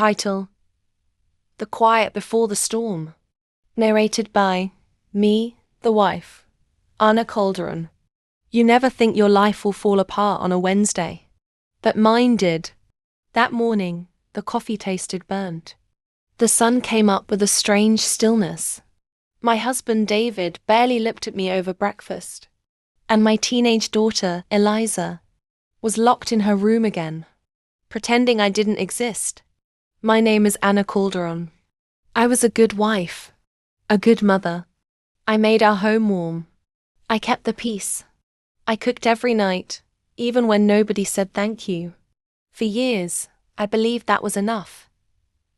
Title: The Quiet Before the Storm. Narrated by me, the wife, Anna Calderon. You never think your life will fall apart on a Wednesday. But mine did. That morning, the coffee tasted burnt. The sun came up with a strange stillness. My husband David barely looked at me over breakfast. And my teenage daughter, Eliza, was locked in her room again, pretending I didn't exist. My name is Anna Calderon. I was a good wife, a good mother. I made our home warm. I kept the peace. I cooked every night, even when nobody said thank you. For years, I believed that was enough.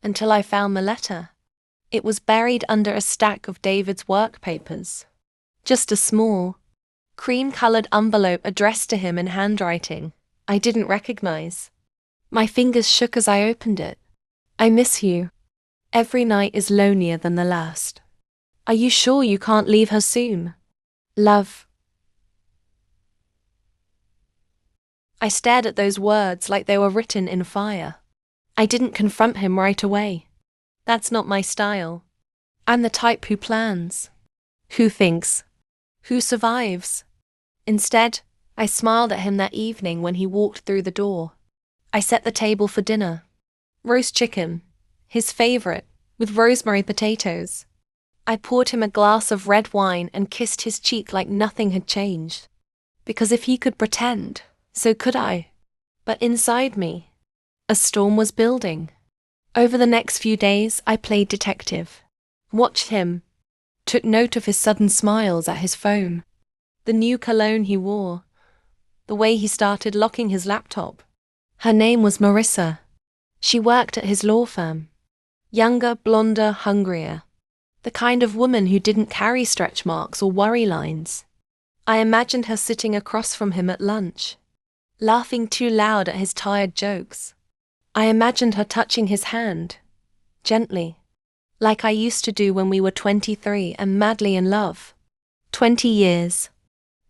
Until I found the letter. It was buried under a stack of David's work papers. Just a small, cream-colored envelope addressed to him in handwriting I didn't recognize. My fingers shook as I opened it. I miss you. Every night is lonelier than the last. Are you sure you can't leave her soon? Love. I stared at those words like they were written in fire. I didn't confront him right away. That's not my style. I'm the type who plans, who thinks, who survives. Instead, I smiled at him that evening when he walked through the door. I set the table for dinner. Roast chicken, his favorite, with rosemary potatoes. I poured him a glass of red wine and kissed his cheek like nothing had changed. Because if he could pretend, so could I. But inside me, a storm was building. Over the next few days, I played detective. Watched him. Took note of his sudden smiles at his phone. The new cologne he wore. The way he started locking his laptop. Her name was Marissa. She worked at his law firm. Younger, blonder, hungrier. The kind of woman who didn't carry stretch marks or worry lines. I imagined her sitting across from him at lunch, laughing too loud at his tired jokes. I imagined her touching his hand, gently, like I used to do when we were 23 and madly in love. 20 years.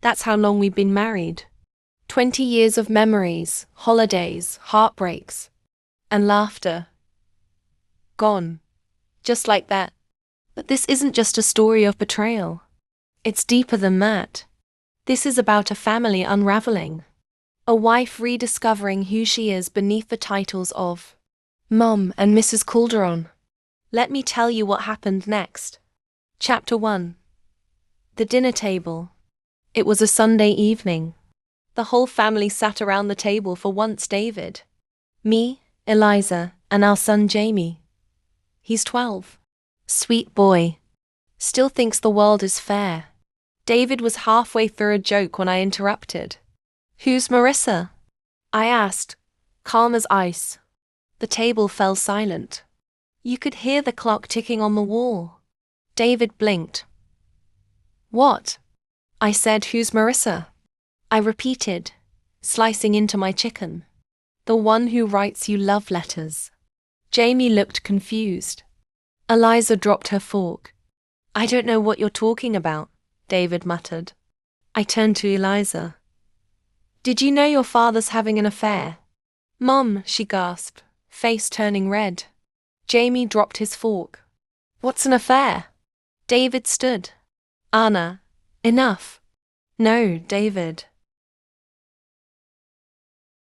That's how long we've been married. 20 years of memories, holidays, heartbreaks, and laughter. Gone. Just like that. But this isn't just a story of betrayal. It's deeper than that. This is about a family unraveling. A wife rediscovering who she is beneath the titles of Mom and Mrs. Calderon. Let me tell you what happened next. Chapter 1. The dinner table. It was a Sunday evening. The whole family sat around the table for once David. Me, Eliza, and our son Jamie. He's 12. Sweet boy. Still thinks the world is fair. David was halfway through a joke when I interrupted. Who's Marissa? I asked, calm as ice. The table fell silent. You could hear the clock ticking on the wall. David blinked. What? I said, who's Marissa? I repeated, slicing into my chicken. The one who writes you love letters. Jamie looked confused. Eliza dropped her fork. I don't know what you're talking about, David muttered. I turned to Eliza. Did you know your father's having an affair? Mom, she gasped, face turning red. Jamie dropped his fork. What's an affair? David stood. Anna, enough. No, David.